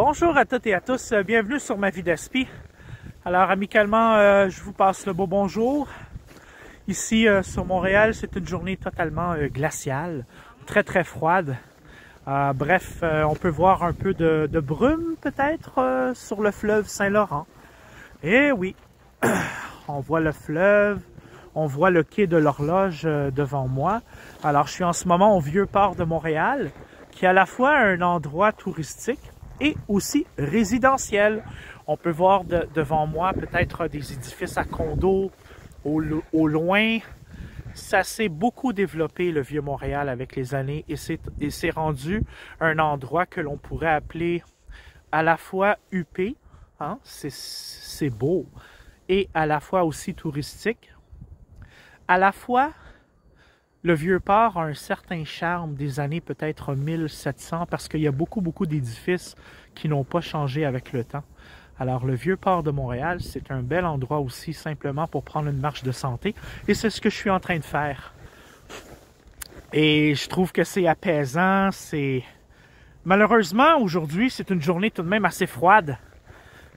Bonjour à toutes et à tous, bienvenue sur ma vie d'aspi. Alors amicalement, je vous passe le beau bonjour. Ici sur Montréal, c'est une journée totalement glaciale, très très froide. Bref, on peut voir un peu de brume peut-être sur le fleuve Saint-Laurent. Et oui, on voit le fleuve, on voit le quai de l'horloge devant moi. Alors je suis en ce moment au Vieux-Port de Montréal, qui est à la fois un endroit touristique et aussi résidentiel. On peut voir devant moi peut-être des édifices à condos au loin. Ça s'est beaucoup développé, le Vieux-Montréal, avec les années, et c'est rendu un endroit que l'on pourrait appeler à la fois huppé, hein, c'est beau, et à la fois aussi touristique. À la fois, le Vieux-Port a un certain charme des années peut-être 1700 parce qu'il y a beaucoup d'édifices qui n'ont pas changé avec le temps. Alors le Vieux-Port de Montréal, c'est un bel endroit aussi simplement pour prendre une marche de santé et c'est ce que je suis en train de faire. Et je trouve que c'est apaisant, malheureusement aujourd'hui c'est une journée tout de même assez froide.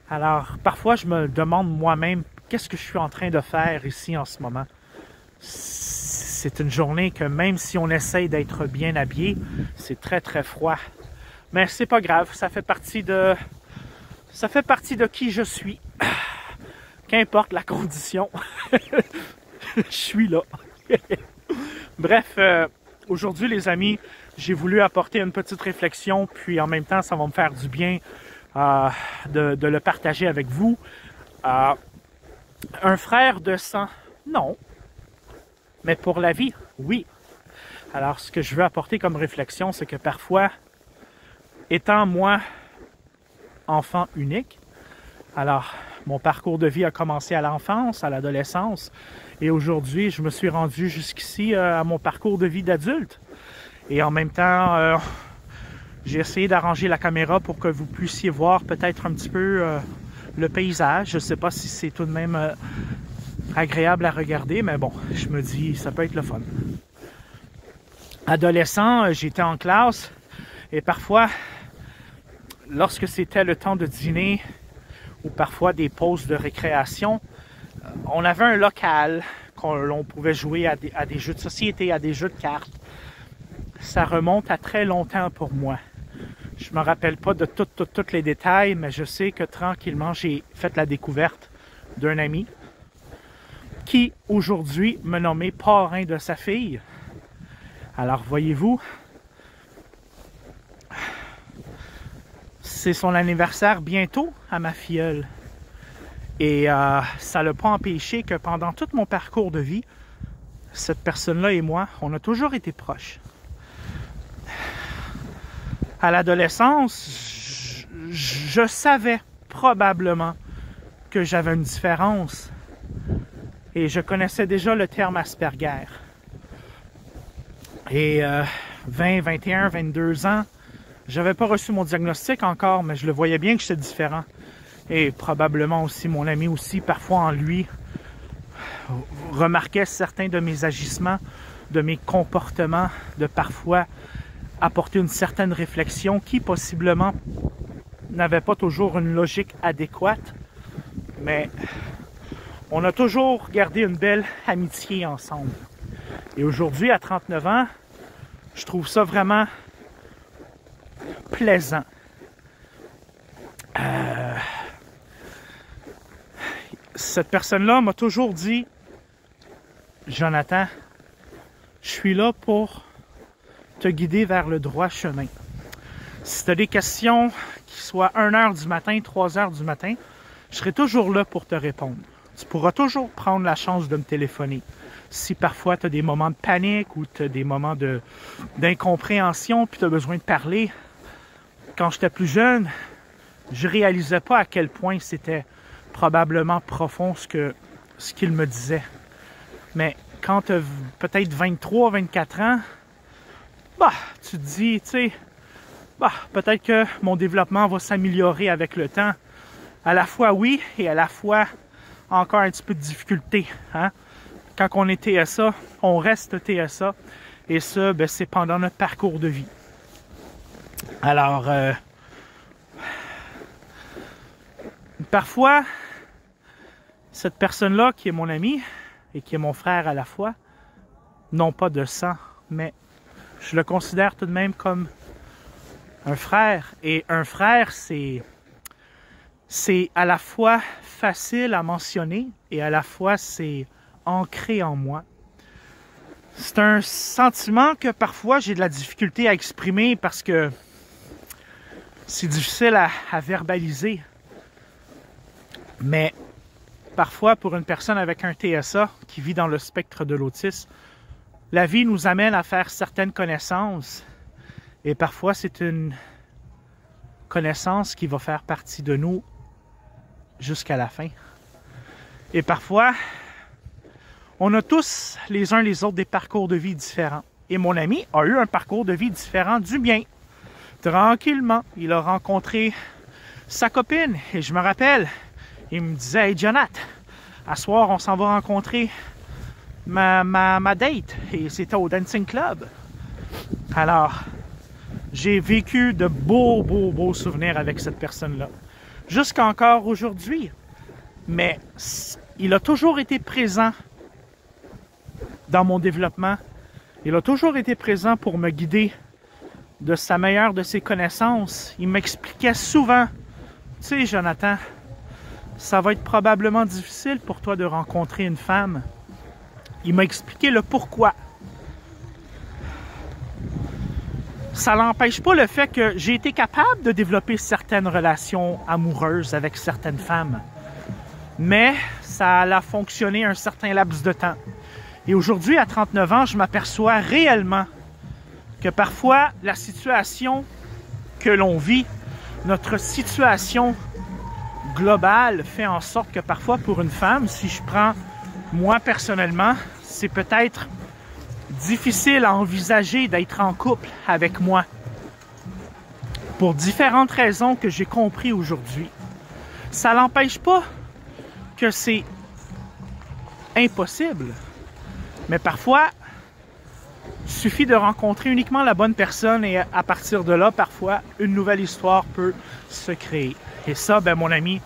Alors parfois je me demande moi-même qu'est-ce que je suis en train de faire ici en ce moment. C'est une journée que même si on essaye d'être bien habillé, c'est très très froid. Mais c'est pas grave, ça fait partie de qui je suis. Qu'importe la condition, je suis là. Bref, aujourd'hui les amis, j'ai voulu apporter une petite réflexion, puis en même temps ça va me faire du bien de le partager avec vous. Un frère de sang, non. Mais pour la vie, oui. Alors, ce que je veux apporter comme réflexion, c'est que parfois, étant moi enfant unique, alors mon parcours de vie a commencé à l'enfance, à l'adolescence, et aujourd'hui, je me suis rendu jusqu'ici à mon parcours de vie d'adulte. Et en même temps, j'ai essayé d'arranger la caméra pour que vous puissiez voir peut-être un petit peu le paysage. Je ne sais pas si c'est tout de même agréable à regarder, mais bon, je me dis, ça peut être le fun. Adolescent, j'étais en classe et parfois, lorsque c'était le temps de dîner ou parfois des pauses de récréation, on avait un local qu'on pouvait jouer à des jeux de société, à des jeux de cartes. Ça remonte à très longtemps pour moi. Je me rappelle pas de tous les détails, mais je sais que tranquillement, j'ai fait la découverte d'un ami qui aujourd'hui me nommait parrain de sa fille. Alors voyez-vous, c'est son anniversaire bientôt à ma filleule. Et ça l'a pas empêché que pendant tout mon parcours de vie, cette personne-là et moi, on a toujours été proches. À l'adolescence, je savais probablement que j'avais une différence. Et je connaissais déjà le terme Asperger. Et 20, 21, 22 ans, j'avais pas reçu mon diagnostic encore, mais je le voyais bien que j'étais différent. Et probablement aussi mon ami aussi, parfois en lui, remarquait certains de mes agissements, de mes comportements, de parfois apporter une certaine réflexion qui possiblement n'avait pas toujours une logique adéquate, mais on a toujours gardé une belle amitié ensemble. Et aujourd'hui, à 39 ans, je trouve ça vraiment plaisant. Cette personne-là m'a toujours dit, Jonathan, je suis là pour te guider vers le droit chemin. Si tu as des questions, qui soient 1h du matin, 3h du matin, je serai toujours là pour te répondre. Tu pourras toujours prendre la chance de me téléphoner. Si parfois tu as des moments de panique ou tu as des moments d'incompréhension puis tu as besoin de parler. Quand j'étais plus jeune, je réalisais pas à quel point c'était probablement profond ce qu'il me disait. Mais quand tu as peut-être 23, 24 ans, tu te dis, tu sais, peut-être que mon développement va s'améliorer avec le temps. À la fois oui et à la fois encore un petit peu de difficulté. Hein? Quand on est TSA, on reste TSA. Et ça, c'est pendant notre parcours de vie. Alors, parfois, cette personne-là qui est mon ami et qui est mon frère à la fois, non pas de sang, mais je le considère tout de même comme un frère. Et un frère, c'est à la fois facile à mentionner et à la fois c'est ancré en moi. C'est un sentiment que parfois j'ai de la difficulté à exprimer parce que c'est difficile à verbaliser. Mais parfois, pour une personne avec un TSA qui vit dans le spectre de l'autisme, la vie nous amène à faire certaines connaissances. Et parfois, c'est une connaissance qui va faire partie de nous jusqu'à la fin. Et parfois, on a tous les uns les autres des parcours de vie différents. Et mon ami a eu un parcours de vie différent du mien. Tranquillement, il a rencontré sa copine. Et je me rappelle, il me disait « Hey, Jonathan, à soir, on s'en va rencontrer ma date. » Et c'était au Dancing Club. Alors, j'ai vécu de beaux souvenirs avec cette personne-là. Jusqu'à encore aujourd'hui. Mais il a toujours été présent dans mon développement. Il a toujours été présent pour me guider de sa meilleure de ses connaissances. Il m'expliquait souvent, tu sais, Jonathan, ça va être probablement difficile pour toi de rencontrer une femme. Il m'a expliqué le pourquoi. Ça n'empêche pas le fait que j'ai été capable de développer certaines relations amoureuses avec certaines femmes. Mais ça a fonctionné un certain laps de temps. Et aujourd'hui, à 39 ans, je m'aperçois réellement que parfois, la situation que l'on vit, notre situation globale fait en sorte que parfois, pour une femme, si je prends moi personnellement, c'est peut-être difficile à envisager d'être en couple avec moi pour différentes raisons que j'ai compris aujourd'hui. Ça n'empêche pas que c'est impossible, mais parfois, il suffit de rencontrer uniquement la bonne personne et à partir de là, parfois, une nouvelle histoire peut se créer. Et ça, ben, mon ami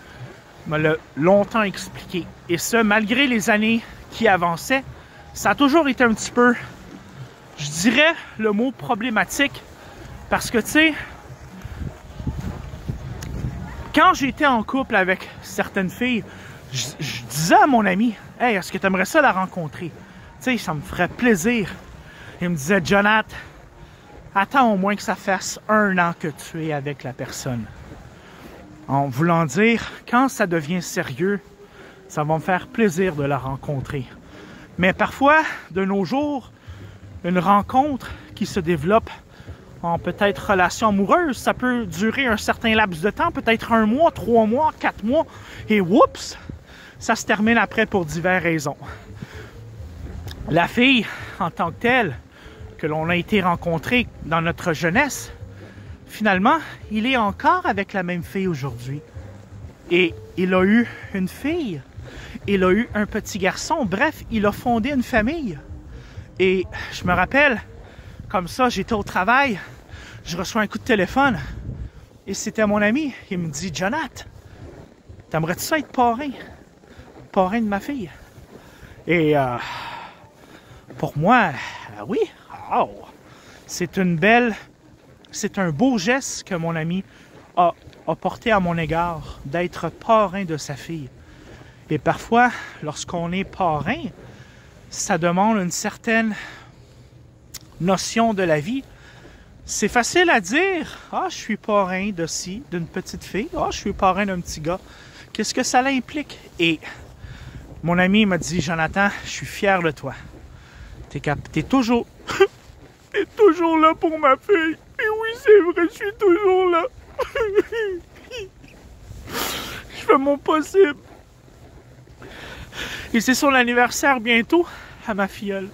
me l'a longtemps expliqué. Et ça, malgré les années qui avançaient, ça a toujours été un petit peu, je dirais le mot problématique, parce que, tu sais, quand j'étais en couple avec certaines filles, je disais à mon ami, « Hey, est-ce que tu aimerais ça la rencontrer? Tu sais, ça me ferait plaisir. » Il me disait, « Jonathan, attends au moins que ça fasse 1 an que tu es avec la personne. » En voulant dire, quand ça devient sérieux, ça va me faire plaisir de la rencontrer. Mais parfois, de nos jours, une rencontre qui se développe en peut-être relation amoureuse, ça peut durer un certain laps de temps, peut-être 1 mois, 3 mois, 4 mois, et oups, ça se termine après pour diverses raisons. La fille, en tant que telle, que l'on a été rencontrée dans notre jeunesse, finalement, il est encore avec la même fille aujourd'hui. Et il a eu une fille, il a eu un petit garçon, bref, il a fondé une famille. Et je me rappelle, comme ça, j'étais au travail, je reçois un coup de téléphone, et c'était mon ami, il me dit « Jonathan, t'aimerais-tu ça être parrain? Parrain de ma fille? » Et pour moi, oui, oh, c'est un beau geste que mon ami a porté à mon égard, d'être parrain de sa fille. Et parfois, lorsqu'on est parrain, ça demande une certaine notion de la vie. C'est facile à dire, « Ah, je suis parrain de ci, d'une petite fille. Ah, je suis parrain d'un petit gars. » Qu'est-ce que ça implique? Et mon ami m'a dit, « Jonathan, je suis fier de toi. T'es toujours... t'es toujours là pour ma fille. Et oui, c'est vrai, je suis toujours là. Je fais mon possible. » Et c'est son anniversaire bientôt à ma filleule.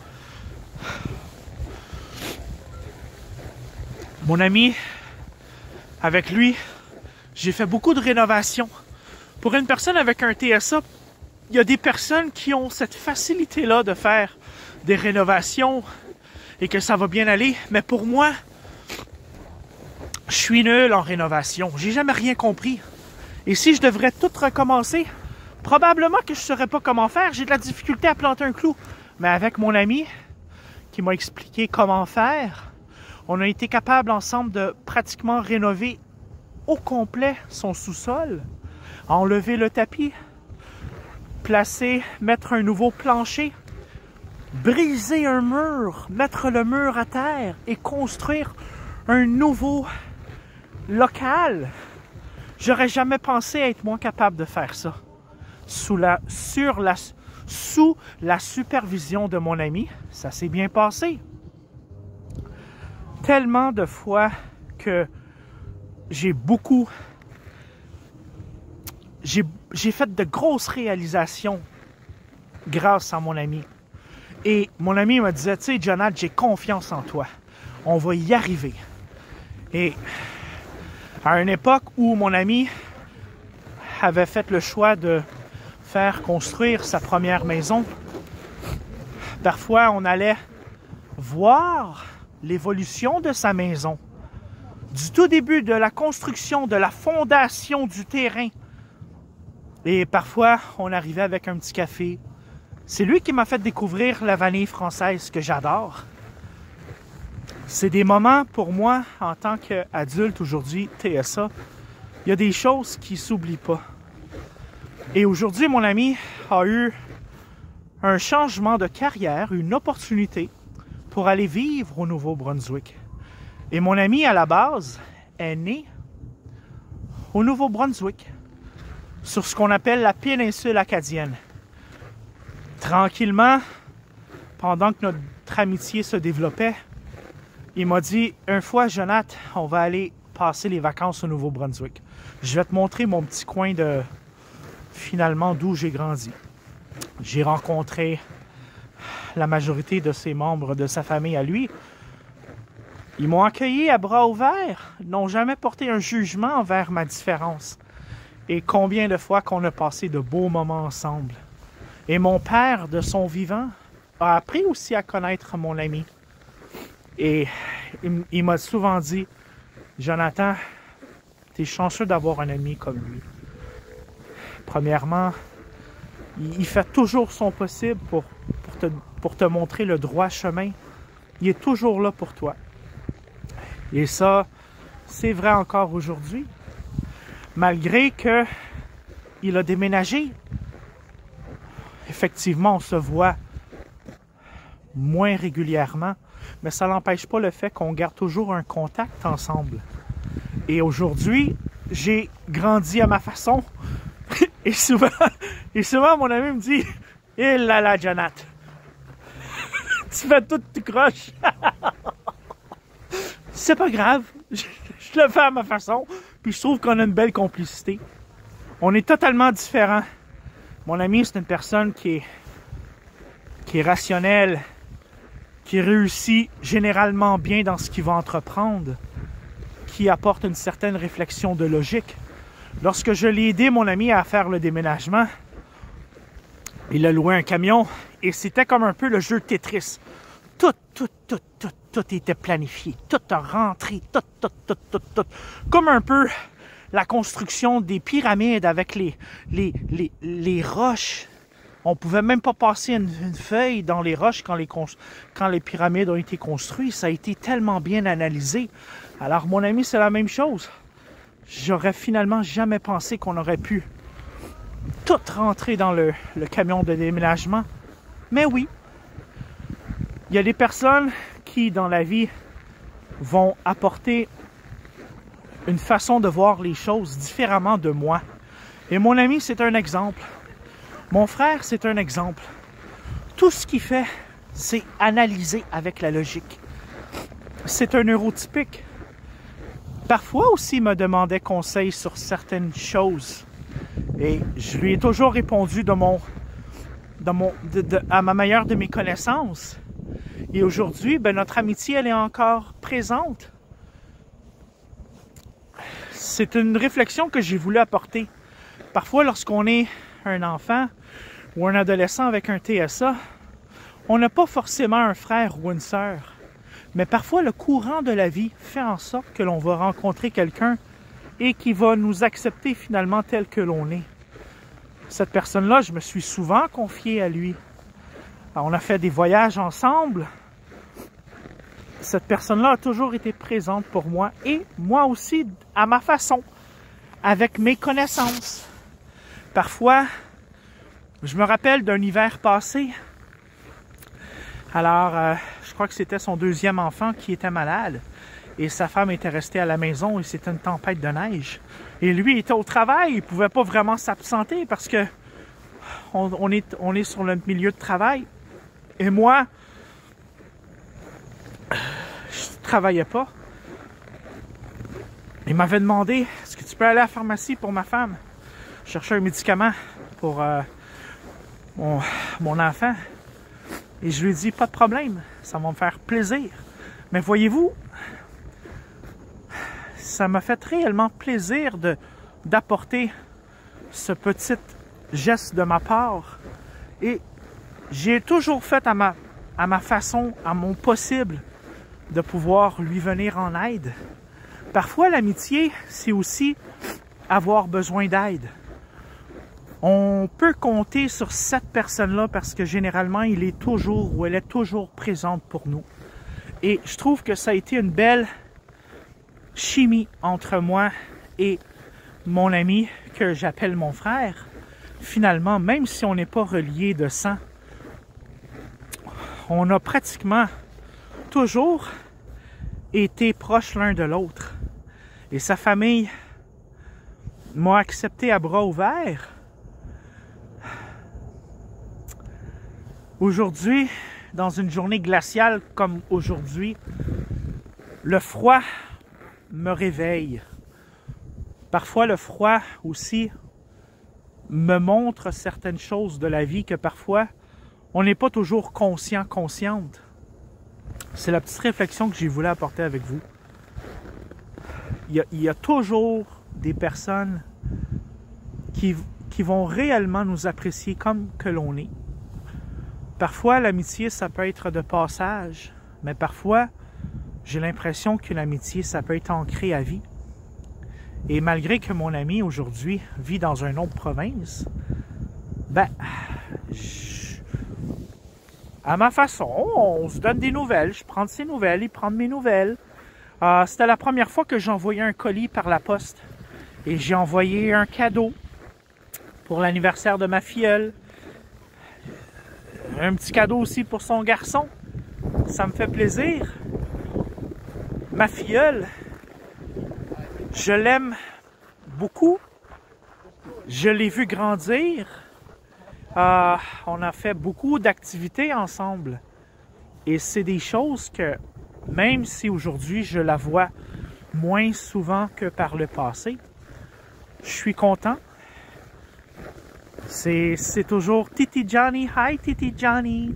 Mon ami, avec lui, j'ai fait beaucoup de rénovations. Pour une personne avec un TSA, il y a des personnes qui ont cette facilité-là de faire des rénovations et que ça va bien aller. Mais pour moi, je suis nul en rénovation. J'ai jamais rien compris. Et si je devrais tout recommencer, probablement que je ne saurais pas comment faire. J'ai de la difficulté à planter un clou. Mais avec mon ami qui m'a expliqué comment faire, on a été capable ensemble de pratiquement rénover au complet son sous-sol, enlever le tapis, mettre un nouveau plancher, briser un mur, mettre le mur à terre et construire un nouveau local. J'aurais jamais pensé être moins capable de faire ça. Sous la supervision de mon ami, ça s'est bien passé. Tellement de fois que j'ai fait de grosses réalisations grâce à mon ami. Et mon ami me disait, tu sais, Jonathan, j'ai confiance en toi. On va y arriver. Et à une époque où mon ami avait fait le choix de faire construire sa première maison, parfois on allait voir l'évolution de sa maison. Du tout début de la construction, de la fondation du terrain. Et parfois, on arrivait avec un petit café. C'est lui qui m'a fait découvrir la vanille française que j'adore. C'est des moments pour moi, en tant qu'adulte aujourd'hui, TSA, il y a des choses qui ne s'oublient pas. Et aujourd'hui, mon ami a eu un changement de carrière, une opportunité pour aller vivre au Nouveau-Brunswick. Et mon ami, à la base, est né au Nouveau-Brunswick, sur ce qu'on appelle la péninsule acadienne. Tranquillement, pendant que notre amitié se développait, il m'a dit, une fois, Jonathan, on va aller passer les vacances au Nouveau-Brunswick. Je vais te montrer mon petit coin de, finalement, d'où j'ai grandi. J'ai rencontré la majorité de ses membres de sa famille à lui. Ils m'ont accueilli à bras ouverts, n'ont jamais porté un jugement envers ma différence. Et combien de fois qu'on a passé de beaux moments ensemble. Et mon père, de son vivant, a appris aussi à connaître mon ami. Et il m'a souvent dit, Jonathan, t'es chanceux d'avoir un ami comme lui. Premièrement, il fait toujours son possible pour te montrer le droit chemin. Il est toujours là pour toi. Et ça, c'est vrai encore aujourd'hui. Malgré qu'il a déménagé, effectivement, on se voit moins régulièrement, mais ça n'empêche pas le fait qu'on garde toujours un contact ensemble. Et aujourd'hui, j'ai grandi à ma façon. Et souvent, mon ami me dit, « Eh là là, Jonathan, tu fais tout, tu croches. » C'est pas grave, je le fais à ma façon, puis je trouve qu'on a une belle complicité. On est totalement différents. Mon ami, c'est une personne qui est rationnelle, qui réussit généralement bien dans ce qu'il va entreprendre, qui apporte une certaine réflexion de logique. Lorsque je l'ai aidé, mon ami, à faire le déménagement, il a loué un camion et c'était comme un peu le jeu Tetris. Tout était planifié, tout a rentré, tout. Comme un peu la construction des pyramides avec les roches. On pouvait même pas passer une feuille dans les roches quand les pyramides ont été construites. Ça a été tellement bien analysé. Alors, mon ami, c'est la même chose. J'aurais finalement jamais pensé qu'on aurait pu tout rentrer dans le camion de déménagement. Mais oui, il y a des personnes qui, dans la vie, vont apporter une façon de voir les choses différemment de moi. Et mon ami, c'est un exemple. Mon frère, c'est un exemple. Tout ce qu'il fait, c'est analyser avec la logique. C'est un neurotypique. Parfois aussi, il me demandait conseil sur certaines choses. Et je lui ai toujours répondu à ma meilleure de mes connaissances. Et aujourd'hui, notre amitié, elle est encore présente. C'est une réflexion que j'ai voulu apporter. Parfois, lorsqu'on est un enfant ou un adolescent avec un TSA, on n'a pas forcément un frère ou une sœur. Mais parfois, le courant de la vie fait en sorte que l'on va rencontrer quelqu'un et qui va nous accepter finalement tel que l'on est. Cette personne-là, je me suis souvent confié à lui. Alors, on a fait des voyages ensemble. Cette personne-là a toujours été présente pour moi et moi aussi à ma façon, avec mes connaissances. Parfois, je me rappelle d'un hiver passé. Alors, je crois que c'était son deuxième enfant qui était malade et sa femme était restée à la maison et c'était une tempête de neige. Et lui était au travail, il ne pouvait pas vraiment s'absenter parce que on est sur le milieu de travail. Et moi, je ne travaillais pas. Il m'avait demandé, est-ce que tu peux aller à la pharmacie pour ma femme? Je cherchais un médicament pour mon enfant. Et je lui ai dit, pas de problème, ça va me faire plaisir. Mais voyez-vous, ça m'a fait réellement plaisir d'apporter ce petit geste de ma part. Et j'ai toujours fait à ma façon, à mon possible, de pouvoir lui venir en aide. Parfois, l'amitié, c'est aussi avoir besoin d'aide. On peut compter sur cette personne-là parce que généralement, il est toujours ou elle est toujours présente pour nous. Et je trouve que ça a été une belle chimie entre moi et mon ami que j'appelle mon frère. Finalement, même si on n'est pas reliés de sang, on a pratiquement toujours été proches l'un de l'autre. Et sa famille m'a accepté à bras ouverts. Aujourd'hui, dans une journée glaciale comme aujourd'hui, le froid me réveille. Parfois, le froid aussi me montre certaines choses de la vie que parfois, on n'est pas toujours conscient, consciente. C'est la petite réflexion que j'ai voulu apporter avec vous. Il y a toujours des personnes qui vont réellement nous apprécier comme que l'on est. Parfois, l'amitié, ça peut être de passage, mais parfois, j'ai l'impression qu'une amitié, ça peut être ancré à vie. Et malgré que mon ami, aujourd'hui, vit dans une autre province, à ma façon, on se donne des nouvelles. Je prends de ses nouvelles, il prend de mes nouvelles. C'était la première fois que j'envoyais un colis par la poste. Et j'ai envoyé un cadeau pour l'anniversaire de ma filleule. Un petit cadeau aussi pour son garçon. Ça me fait plaisir. Ma filleule, je l'aime beaucoup. Je l'ai vue grandir. On a fait beaucoup d'activités ensemble. Et c'est des choses que, même si aujourd'hui je la vois moins souvent que par le passé, je suis content. C'est toujours Titi Johnny. Hi Titi Johnny.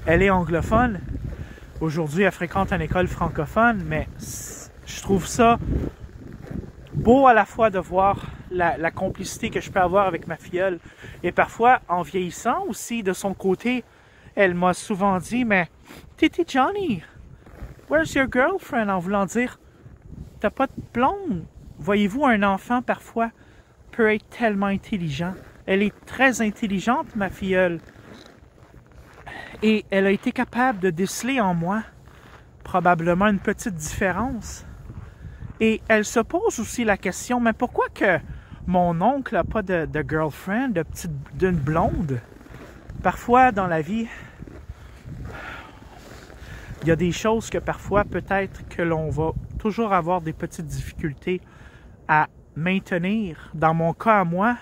Elle est anglophone. Aujourd'hui, elle fréquente une école francophone, mais je trouve ça beau à la fois de voir la complicité que je peux avoir avec ma filleule. Et parfois, en vieillissant aussi, de son côté, elle m'a souvent dit, mais Titi Johnny, where's your girlfriend? En voulant dire, t'as pas de blonde. Voyez-vous, un enfant, parfois, peut être tellement intelligent. Elle est très intelligente, ma filleule. Et elle a été capable de déceler en moi probablement une petite différence. Et elle se pose aussi la question, mais pourquoi que mon oncle n'a pas de girlfriend, d'une blonde? Parfois, dans la vie, il y a des choses que parfois, peut-être que l'on va toujours avoir des petites difficultés à maintenir. Dans mon cas à moi,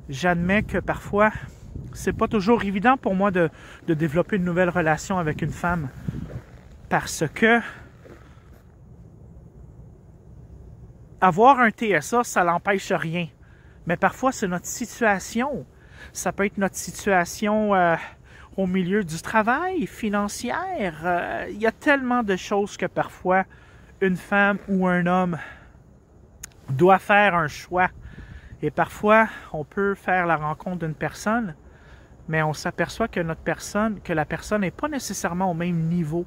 j'admets que parfois, c'est pas toujours évident pour moi de développer une nouvelle relation avec une femme. Parce que avoir un TSA, ça n'empêche rien. Mais parfois, c'est notre situation. Ça peut être notre situation au milieu du travail, financière. Il y a tellement de choses que parfois, une femme ou un homme doit faire un choix. Et parfois, on peut faire la rencontre d'une personne, mais on s'aperçoit que la personne n'est pas nécessairement au même niveau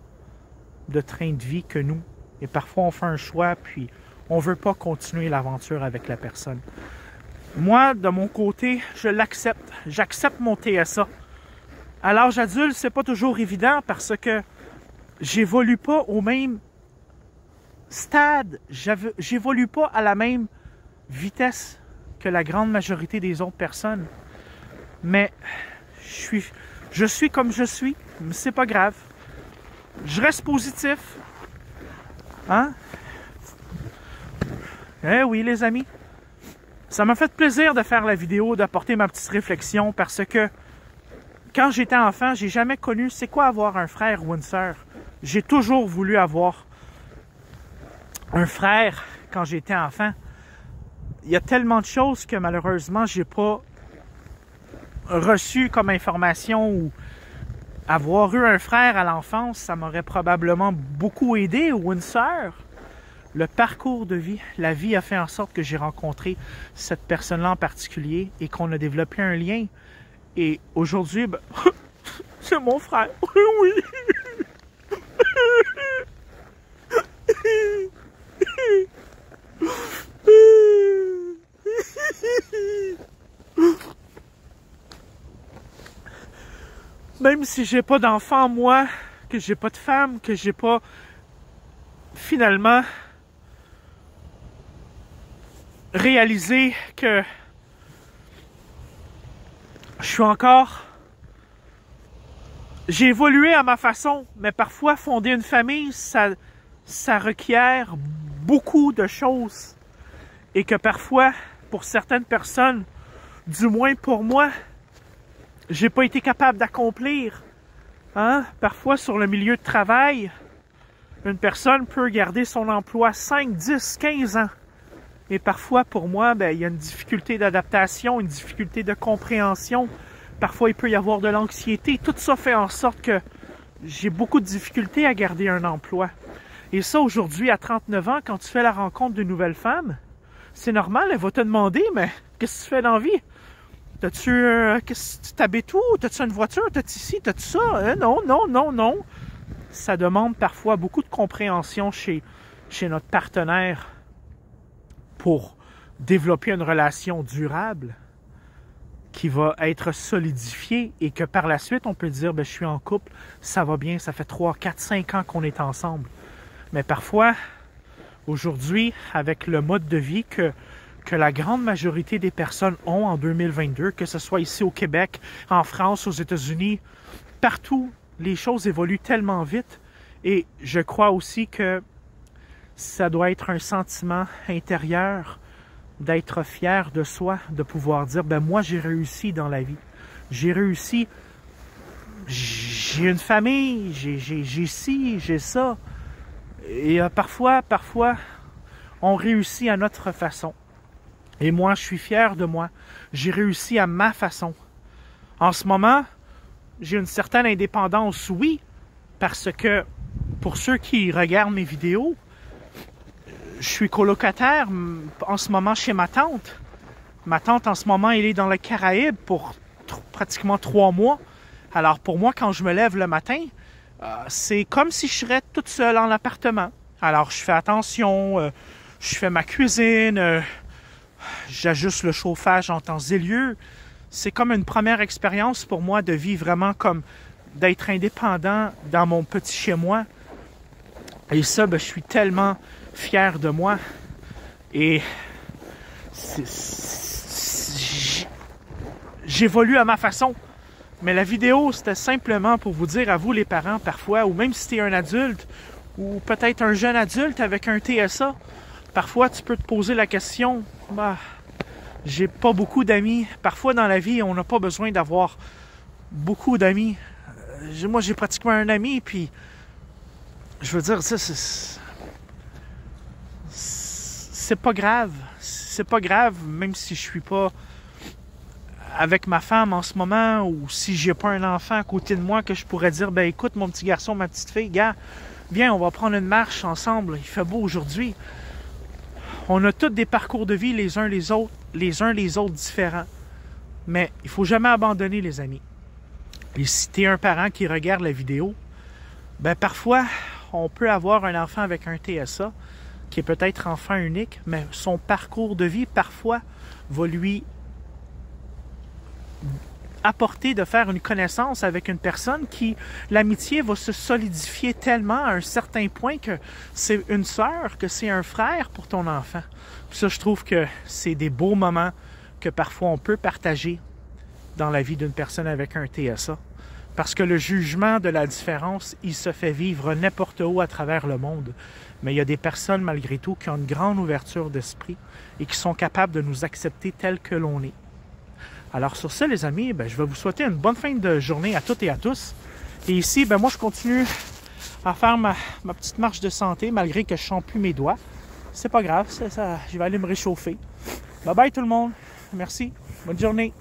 de train de vie que nous. Et parfois, on fait un choix, puis on ne veut pas continuer l'aventure avec la personne. Moi, de mon côté, je l'accepte. J'accepte mon TSA. À l'âge adulte, c'est pas toujours évident parce que j'évolue pas au même stade, j'évolue pas à la même vitesse que la grande majorité des autres personnes. Mais je suis comme je suis, mais c'est pas grave. Je reste positif. Hein? Eh oui, les amis. Ça m'a fait plaisir de faire la vidéo, d'apporter ma petite réflexion parce que quand j'étais enfant, j'ai jamais connu c'est quoi avoir un frère ou une sœur. J'ai toujours voulu avoir un frère quand j'étais enfant. Il y a tellement de choses que malheureusement, j'ai pas reçu comme information ou avoir eu un frère à l'enfance, ça m'aurait probablement beaucoup aidé ou une sœur. Le parcours de vie, la vie a fait en sorte que j'ai rencontré cette personne-là en particulier et qu'on a développé un lien. Et aujourd'hui, ben, c'est mon frère. Oui. Même si j'ai pas d'enfant, moi, que j'ai pas de femme, que j'ai pas finalement réalisé que je suis encore... J'ai évolué à ma façon, mais parfois fonder une famille, ça requiert beaucoup de choses. Et que parfois, pour certaines personnes, du moins pour moi, j'ai pas été capable d'accomplir. Hein? Parfois, sur le milieu de travail, une personne peut garder son emploi 5, 10, 15 ans. Et parfois, pour moi, ben, il y a une difficulté d'adaptation, une difficulté de compréhension. Parfois, il peut y avoir de l'anxiété. Tout ça fait en sorte que j'ai beaucoup de difficultés à garder un emploi. Et ça, aujourd'hui, à 39 ans, quand tu fais la rencontre d'une nouvelle femme, c'est normal, elle va te demander, mais qu'est-ce que tu fais dans la vie? Tu t'habites où? T'as-tu une voiture? T'as-tu ici? T'as-tu ça? Non. Ça demande parfois beaucoup de compréhension chez notre partenaire pour développer une relation durable qui va être solidifiée et que par la suite, on peut dire, ben, je suis en couple, ça va bien, ça fait 3, 4, 5 ans qu'on est ensemble. Mais parfois, aujourd'hui, avec le mode de vie que la grande majorité des personnes ont en 2022, que ce soit ici au Québec, en France, aux États-Unis, partout, les choses évoluent tellement vite. Et je crois aussi que ça doit être un sentiment intérieur d'être fier de soi, de pouvoir dire, ben moi j'ai réussi dans la vie. J'ai réussi, j'ai une famille, j'ai ci, j'ai ça. Et parfois, on réussit à notre façon. Et moi, je suis fier de moi. J'ai réussi à ma façon. En ce moment, j'ai une certaine indépendance, oui, parce que pour ceux qui regardent mes vidéos, je suis colocataire en ce moment chez ma tante. Ma tante, en ce moment, elle est dans le Caraïbe pour pratiquement 3 mois. Alors, pour moi, quand je me lève le matin, c'est comme si je serais toute seule en appartement. Alors, je fais attention, je fais ma cuisine, j'ajuste le chauffage en temps et lieu. C'est comme une première expérience pour moi de vivre vraiment comme d'être indépendant dans mon petit chez-moi. Et ça, ben, je suis tellement fier de moi. Et j'évolue à ma façon. Mais la vidéo, c'était simplement pour vous dire à vous les parents parfois, ou même si tu es un adulte, ou peut-être un jeune adulte avec un TSA, parfois tu peux te poser la question, bah, j'ai pas beaucoup d'amis. Parfois dans la vie, on n'a pas besoin d'avoir beaucoup d'amis. Moi, j'ai pratiquement un ami, puis je veux dire, ça, c'est pas grave. C'est pas grave, même si je suis pas avec ma femme en ce moment, ou si j'ai pas un enfant à côté de moi que je pourrais dire, ben écoute, mon petit garçon, ma petite fille, gars, viens, on va prendre une marche ensemble, il fait beau aujourd'hui. On a tous des parcours de vie les uns les autres différents. Mais il faut jamais abandonner, les amis. Et si tu es un parent qui regarde la vidéo, ben parfois, on peut avoir un enfant avec un TSA qui est peut-être enfant unique, mais son parcours de vie, parfois, va lui apporter de faire une connaissance avec une personne qui, l'amitié va se solidifier tellement à un certain point que c'est une sœur, que c'est un frère pour ton enfant. Puis ça, je trouve que c'est des beaux moments que parfois on peut partager dans la vie d'une personne avec un TSA. Parce que le jugement de la différence, il se fait vivre n'importe où à travers le monde. Mais il y a des personnes, malgré tout, qui ont une grande ouverture d'esprit et qui sont capables de nous accepter tels que l'on est. Alors sur ça, les amis, je vais vous souhaiter une bonne fin de journée à toutes et à tous. Et ici, moi, je continue à faire ma petite marche de santé, malgré que je ne sens plus mes doigts. C'est pas grave, je vais aller me réchauffer. Bye bye tout le monde. Merci. Bonne journée.